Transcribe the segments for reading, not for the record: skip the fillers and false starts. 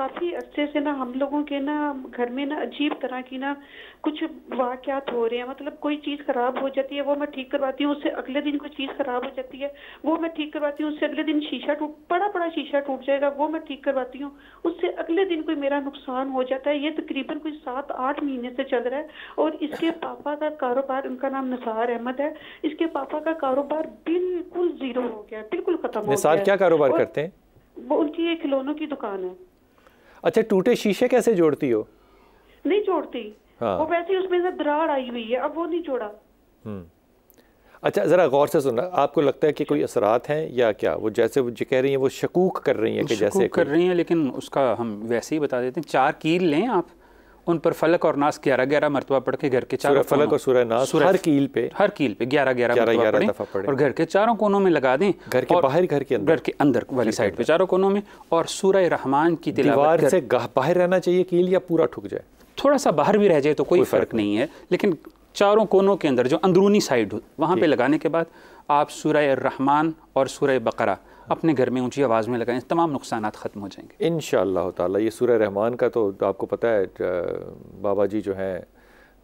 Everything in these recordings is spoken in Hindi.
काफी अरसे से ना हम लोगों के ना घर में ना अजीब तरह की ना कुछ वाकयात हो रहे हैं। मतलब कोई चीज खराब हो जाती है वो मैं ठीक करवाती हूँ, उससे अगले दिन कोई चीज खराब हो जाती है वो मैं ठीक करवाती हूँ, उससे अगले दिन शीशा टूट बड़ा बड़ा शीशा टूट जाएगा वो मैं ठीक करवाती हूँ, उससे अगले दिन कोई मेरा नुकसान हो जाता है। ये तकरीबन कोई 7-8 महीने से चल रहा है। और इसके पापा का कारोबार, उनका नाम निसार अहमद है, इसके पापा का कारोबार बिल्कुल जीरो हो गया, बिल्कुल खत्म हो निसार गया क्या है। कारोबार और करते हैं? वो उनकी एक खिलौनों की दुकान है। अच्छा, टूटे शीशे कैसे जोड़ती हो? नहीं जोड़ती, हाँ। वो वैसे ही उसमें से दरार आई हुई है, अब वो नहीं जोड़ा। अच्छा, ज़रा गौर से सुनना, आपको लगता है कि कोई असरात हैं या क्या? वो जैसे वो कह रही हैं, वो शकूक कर रही हैं कि जैसे शकूक कर रही हैं, लेकिन उसका हम वैसे ही बता देते हैं। 4 कील लें आप, उन पर फलक और नास 11-11 मरतबा पढ़ के घर के चारों फलक और सूरह नास हर कील पे 11-11 मरतबा पढ़ें और घर के चारों कोनों में लगा दें। घर के बाहर, घर के अंदर वाली साइड पे चारों कोनों में। और सूरह रहमान की तिलावत दीवार से बाहर रहना चाहिए कील, या पूरा ठुक जाए? थोड़ा सा बाहर भी रह जाए तो कोई फ़र्क नहीं है, लेकिन चारों कोनों के अंदर जो अंदरूनी साइड हो वहाँ पे लगाने के बाद आप सूरह रहमान और सूरह बकरा अपने घर में ऊंची आवाज़ में लगाएं, तमाम नुकसानात ख़त्म हो जाएंगे इंशाअल्लाह ताला। ये सूरह रहमान का तो आपको पता है बाबा जी जो हैं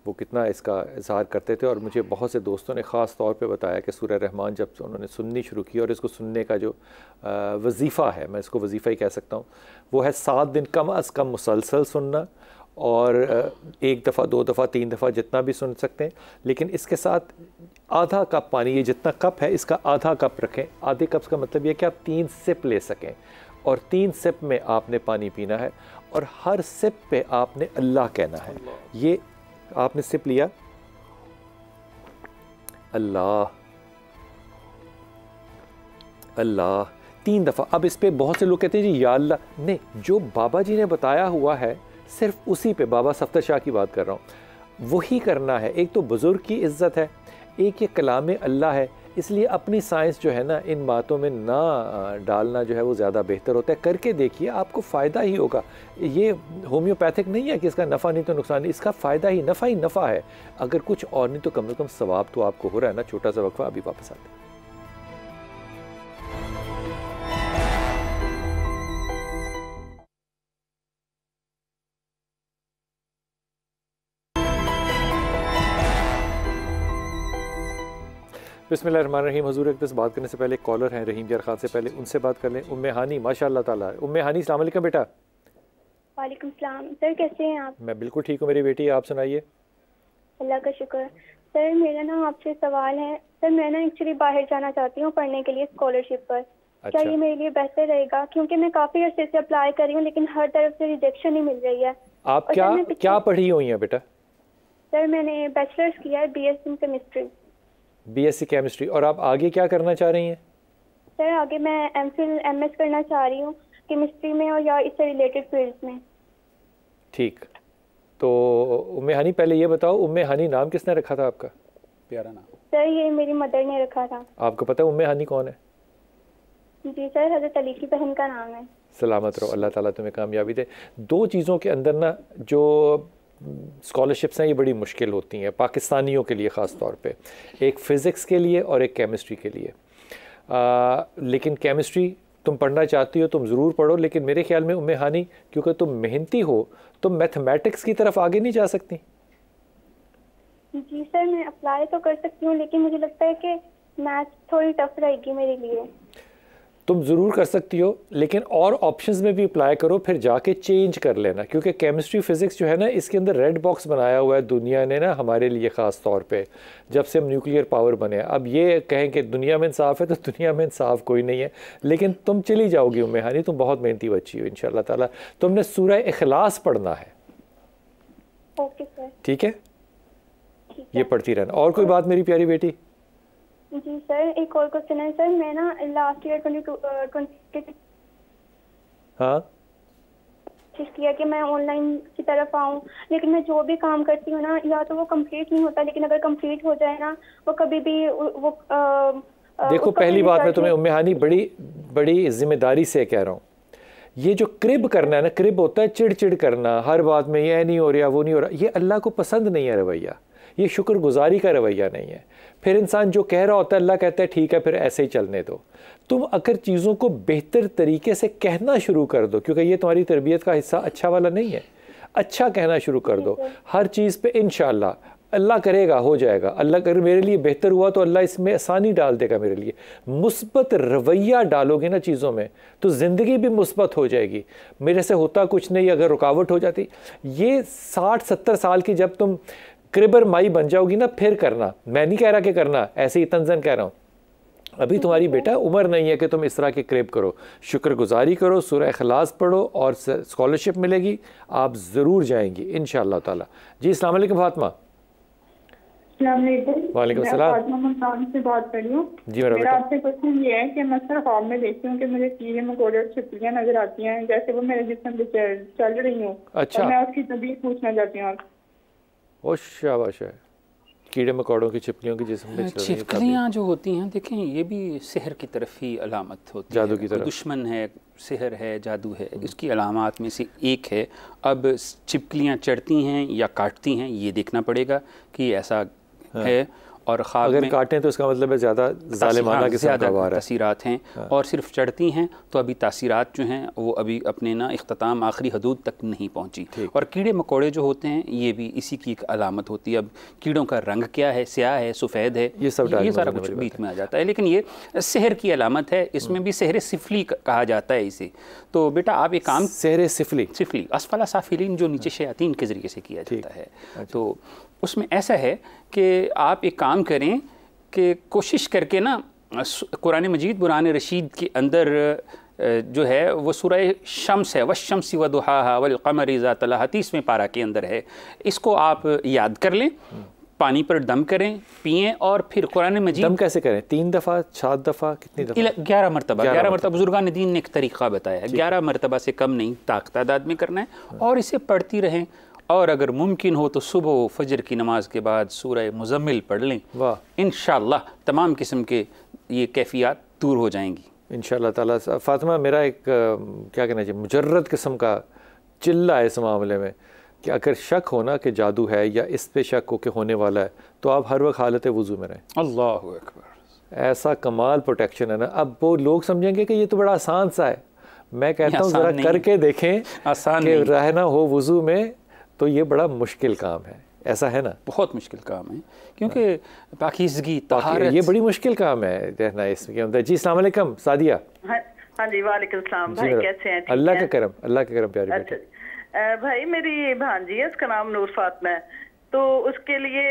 वो कितना इसका इज़हार करते थे, और मुझे बहुत से दोस्तों ने ख़ास तौर पे बताया कि सूरह रहमान जब उन्होंने सुननी शुरू की, और इसको सुनने का जो वजीफ़ा है, मैं इसको वजीफ़ा ही कह सकता हूँ, वो है 7 दिन कम अज़ कम मुसलसल सुनना, और 1 दफ़ा 2 दफ़ा 3 दफ़ा जितना भी सुन सकते हैं। लेकिन इसके साथ आधा कप पानी, ये जितना कप है इसका आधा कप रखें। आधे कप का मतलब ये कि आप 3 सिप ले सकें, और 3 सिप में आपने पानी पीना है, और हर सिप पे आपने अल्लाह कहना है। ये आपने सिप लिया, अल्लाह अल्लाह 3 दफ़ा। अब इस पे बहुत से लोग कहते हैं जी या अल्लाह, नहीं, जो बाबा जी ने बताया हुआ है सिर्फ उसी पे, बाबा सफ्तर शाह की बात कर रहा हूँ, वही करना है। एक तो बुज़ुर्ग की इज़्ज़त है, एक ये कलाम अल्लाह है, इसलिए अपनी साइंस जो है ना इन बातों में ना डालना जो है वो ज़्यादा बेहतर होता है। करके देखिए, आपको फ़ायदा ही होगा। ये होम्योपैथिक नहीं है कि इसका नफ़ा नहीं तो नुकसान नहीं, इसका फ़ायदा ही नफ़ा है। अगर कुछ और नहीं तो कम से कम सवाब तो आपको हो रहा है ना। छोटा सा वक्फा, अभी वापस आते हैं। बिस्मिल्लाहिर्रहमानिर्रहीम। हुज़ूर अक़दस बात करने से पहले कॉलर हैं रहीम यार खान से, पहले उनसे बात कर लें। उम्मे हानी, माशाअल्लाह ताला। उम्मे हानी, अस्सलाम वालेकुम बेटा। वालेकुम सलाम सर, कैसे हैं आप? मैं बिल्कुल ठीक हूँ मेरी बेटी, आप सुनाइए। अल्लाह का शुक्र। सर मेरा ना आपसे सवाल है। सर मैं ना एक्चुअली बाहर जाना चाहती हूँ पढ़ने के लिए स्कॉलरशिप पर। अच्छा। क्या ये मेरे लिए बेहतर रहेगा? क्योंकि मैं काफ़ी अर्से से अप्लाई कर रही हूँ लेकिन हर तरफ से रिजेक्शन ही मिल रही है। आप क्या पढ़ी हुई हैं बेटा? सर मैंने बैचलर्स किया है BSc केमिस्ट्री। BSc chemistry. और आप आगे क्या करना चाह रही हैं? सर आगे मैं MPhil MS करना चाह रही हूँ केमिस्ट्री में, और या इससे रिलेटेड फील्ड्स में। ठीक, तो उम्मे हनी पहले ये बताओ, उम्मे हनी नाम किसने रखा था आपका? प्यारा नाम। सर ये मेरी मदर ने रखा था। आपको पता है उम्मे हनी कौन है? जी सर, हज़रत अली की बहन का नाम है। सलामत रहो, अल्लाह ताला तुम्हें कामयाबी दे। 2 चीज़ों के अंदर ना जो स्कॉलरशिप्स हैं ये बड़ी मुश्किल होती हैं पाकिस्तानियों के लिए ख़ास तौर पे, एक फ़िज़िक्स के लिए और एक केमिस्ट्री के लिए। लेकिन केमिस्ट्री तुम पढ़ना चाहती हो, तुम ज़रूर पढ़ो, लेकिन मेरे ख्याल में उम्मे हानी, क्योंकि तुम मेहनती हो, तुम मैथमेटिक्स की तरफ आगे नहीं जा सकती? जी सर, मैं अप्लाई तो कर सकती हूँ लेकिन मुझे लगता है कि मैथ थोड़ी टफ रहेगी मेरे लिए। तुम ज़रूर कर सकती हो, लेकिन और ऑप्शंस में भी अप्लाई करो, फिर जाके चेंज कर लेना, क्योंकि केमिस्ट्री फ़िज़िक्स जो है ना इसके अंदर रेड बॉक्स बनाया हुआ है दुनिया ने ना हमारे लिए ख़ास तौर पे, जब से हम न्यूक्लियर पावर बने। अब ये कहें कि दुनिया में इंसाफ है तो दुनिया में इंसाफ कोई नहीं है, लेकिन तुम चली जाओगी उम्मे हानी, तुम बहुत मेहनती बच्ची हो इंशाअल्लाह ताला। तुमने सूरह इखलास पढ़ना है। Okay sir. ठीक है, ये पढ़ती रहना। और कोई बात मेरी प्यारी बेटी? जी सर, एक और क्वेश्चन है सर। मैं ना लास्ट ईयर 2020 हाँ कोशिश किया कि मैं ऑनलाइन की तरफ आऊँ, लेकिन मैं जो भी काम करती हूँ ना या तो वो कंप्लीट नहीं होता, लेकिन अगर कंप्लीट हो जाए ना वो कभी भी वो देखो, पहली बात मैं तुम्हें उम्मे हानी बड़ी जिम्मेदारी से कह रहा हूँ, ये जो क्रिब करना है ना, क्रिब होता है चिड़ चिड़ करना, हर बात में ये नहीं हो रहा वो नहीं हो रहा, ये अल्लाह को पसंद नहीं है रवैया। ये शुक्रगुजारी का रवैया नहीं है। फिर इंसान जो कह रहा होता है, अल्लाह कहता है ठीक है फिर ऐसे ही चलने दो। तुम अगर चीज़ों को बेहतर तरीके से कहना शुरू कर दो, क्योंकि ये तुम्हारी तरबियत का हिस्सा अच्छा वाला नहीं है, अच्छा कहना शुरू कर दो हर चीज़ पे, इंशाअल्लाह अल्लाह करेगा, हो जाएगा। अल्लाह अगर मेरे लिए बेहतर हुआ तो अल्लाह इसमें आसानी डाल देगा मेरे लिए। मुस्बत रवैया डालोगे ना चीज़ों में तो ज़िंदगी भी मुस्बत हो जाएगी। मेरे से होता कुछ नहीं, अगर रुकावट हो जाती, ये 60-70 साल की जब तुम क्रिबर माई बन जाओगी ना फिर करना। मैं नहीं कह रहा कि करना, ऐसे ही तंजन कह रहा हूँ। अभी तुम्हारी बेटा उम्र नहीं है कि तुम इस तरह के क्रेब करो। शुक्रगुजारी करो, सूरह इखलास पढ़ो और स्कॉलरशिप मिलेगी, आप ज़रूर जाएंगी इंशाअल्लाह ताला। जी अस्सलाम वालेकुम फातिमा। वालेकुम सलाम। से बात कर रही हूँ। जी मेरा आपसे क्वेश्चन ये है कि मैं सर ख्वाब में देखती हूँ कि मुझे कीड़े मकोड़े और छिपकलियाँ नजर आती हैं, जैसे वो मेरे जिस्म पे चल रही हूँ। अच्छा, मैं उसकी तबीयत पूछना चाहती हूँ। ओ शाबाश है, कीड़े मकोड़ों की छिपकलियों की जिस्म पे छिपकलियाँ जो होती हैं, देखें ये भी सेहर की तरफ ही अलामत होती है, जादू की तरफ। दुश्मन है, सेहर है, जादू है, इसकी अलामात में से एक है। अब छिपकलियाँ चढ़ती हैं या काटती हैं, ये देखना पड़ेगा कि ऐसा है। और ख्वाब अगर में काटें तो इसका मतलब है ज़्यादा ज़ालिमाना किस्म का वार है, तासीरात हैं। और सिर्फ चढ़ती हैं तो अभी तासीरात जो हैं वो अभी अपने ना इख्तिताम आखिरी हदूद तक नहीं पहुंची। और कीड़े मकोड़े जो होते हैं ये भी इसी की एक अलामत होती है। अब कीड़ों का रंग क्या है, स्याह है, सफ़ेद है, ये सारा कुछ बीच में आ जाता है। लेकिन ये सेहर की अलामत है, इसमें भी सेहर सिफली कहा जाता है इसे। तो बेटा आप एक काम, सेहर सिफली असफला साफिलीन जो नीचे शयातीन के ज़रिए से किया जाता है, तो उसमें ऐसा है कि आप एक काम करें कि कोशिश करके ना कुरान मजीद बुरहान रशीद के अंदर जो है वो सूरह शम्स है, वश्शम्सी वदुहाहा वल क़मरि इज़ा तलाहा, 30वें पारा के अंदर है। इसको आप याद कर लें, पानी पर दम करें, पिएं और फिर कुरान मजीद दम कैसे करें? 3 दफ़ा, 7 दफ़ा, कितनी दफ़ा? 11 मरतबा। 11 मरतबा बुजुर्गान दीन ने एक तरीक़ा बताया है, 11 मरतबा से कम नहीं, तादाद में करना है। और इसे पढ़ती रहें। और अगर मुमकिन हो तो सुबह फजर की नमाज के बाद सूरह मुज़म्मिल पढ़ लें। वाह, इंशाअल्लाह तमाम किस्म के ये कैफियत दूर हो जाएंगी इंशाअल्लाह ताला। फातिमा, मेरा एक क्या कहना चाहिए, मुजर्रद किस्म का चिल्ला है इस मामले में कि अगर शक हो ना कि जादू है या इस पे शक हो कि होने वाला है, तो आप हर वक्त हालत वज़ू में रहें। अल्लाहु अकबर, ऐसा कमाल प्रोटेक्शन है ना। अब वो लोग समझेंगे कि ये तो बड़ा आसान सा है। मैं कहता हूँ ज़रा करके देखें, आसान कि रहना हो वज़ू में तो ये बड़ा मुश्किल काम है। ऐसा है ना, बहुत मुश्किल काम है, क्योंकि पाकीज़गी तहारत, ये बड़ी मुश्किल काम है रहना इसके अंदर। जी अस्सलाम वालेकुम सादिया। हाँ जी, वालेकुम सलाम भाई, कैसे हैं? अल्लाह का करम, अल्लाह का करम प्यारी बेटी। भाई मेरी भांजी है, उसका नाम नूर फातिमा है, तो उसके लिए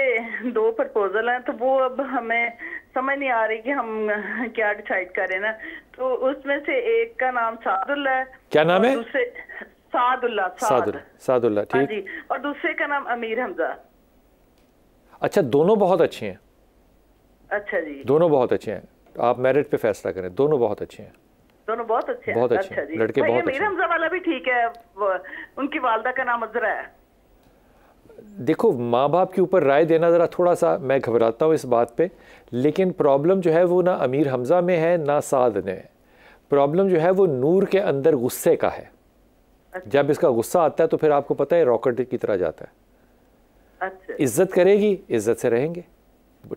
2 प्रपोजल हैं, तो वो अब हमें समझ नहीं आ रही कि हम क्या डिसाइड करें ना। तो उसमें से एक का नाम सादुल्ला है। क्या नाम है? दूसरे सादुल्ला, ठीक। जी, और दूसरे का नाम अमीर हमजा। अच्छा, दोनों बहुत अच्छे हैं। अच्छा जी, दोनों बहुत अच्छे हैं, आप मेरिट पे फैसला करें। दोनों बहुत अच्छे हैं, दोनों बहुत अच्छे हैं। बहुत अच्छे अच्छा जी, लड़के बहुत अच्छे। अमीर हमजा वाला भी ठीक है, उनकी वालदा का नाम अजरा है। देखो, माँ बाप के ऊपर राय देना ज़रा थोड़ा सा मैं घबराता हूँ इस बात पे, लेकिन प्रॉब्लम जो है वो ना अमीर हमजा में है ना साद में है। प्रॉब्लम जो है वो नूर के अंदर गुस्से का है। अच्छा। जब इसका गुस्सा आता है तो फिर आपको पता है रॉकेट की तरह जाता है। अच्छा। इज्जत करेगी, इज्जत से रहेंगे,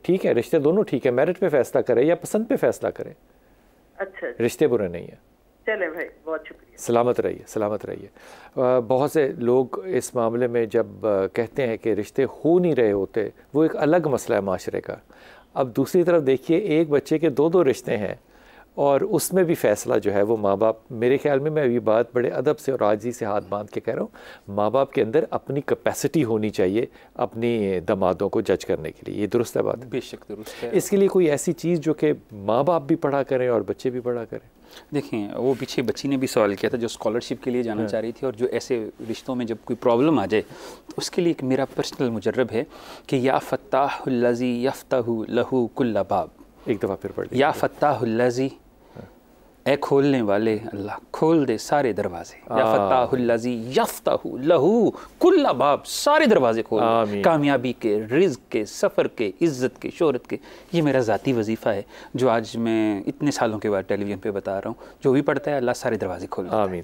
ठीक है। रिश्ते दोनों ठीक है, मेरिट पे फैसला करें या पसंद पे फैसला करें। अच्छा, रिश्ते बुरे नहीं है। चले भाई, बहुत शुक्रिया। सलामत रहिए, सलामत रहिए। बहुत से लोग इस मामले में जब कहते हैं कि रिश्ते हो नहीं रहे होते, वो एक अलग मसला है माशरे का। अब दूसरी तरफ देखिए, एक बच्चे के 2 रिश्ते हैं और उसमें भी फ़ैसला जो है वो माँ बाप, मेरे ख्याल में मैं ये बात बड़े अदब से और आजी से हाथ बांध के कह रहा हूँ, माँ बाप के अंदर अपनी कैपेसिटी होनी चाहिए अपनी दमादों को जज करने के लिए। ये दुरुस्त है बात? बेशक दुरुस्त है। इसके लिए कोई ऐसी चीज़ जो कि माँ बाप भी पढ़ा करें और बच्चे भी पढ़ा करें। देखें, वो पीछे बच्ची ने भी सवाल किया था जो स्कॉलरशिप के लिए जाना चाह रही थी, और जो ऐसे रिश्तों में जब कोई प्रॉब्लम आ जाए तो उसके लिए एक मेरा पर्सनल मुजर्रब है कि या फत्ताहुल्लज़ी यफ्तहु लहू कुल्ल बाब। एक दफ़ा फिर पढ़ लीजिए। या फत्ताहुल्लज़ी, ए खोलने वाले अल्लाह, खोल दे सारे दरवाजे। या फत्ताहुल्लज़ी यफ्तहु लहू कुल्ल बाब, सारे दरवाजे खोल दे, कामयाबी के, रिज़्क़ के, सफ़र के, इज़्ज़त के, शोहरत के। ये मेरा ज़ाती वजीफ़ा है जो आज मैं इतने सालों के बाद टेलीविज़न पे बता रहा हूँ। जो भी पढ़ता है अल्लाह सारे दरवाजे खोल देता है।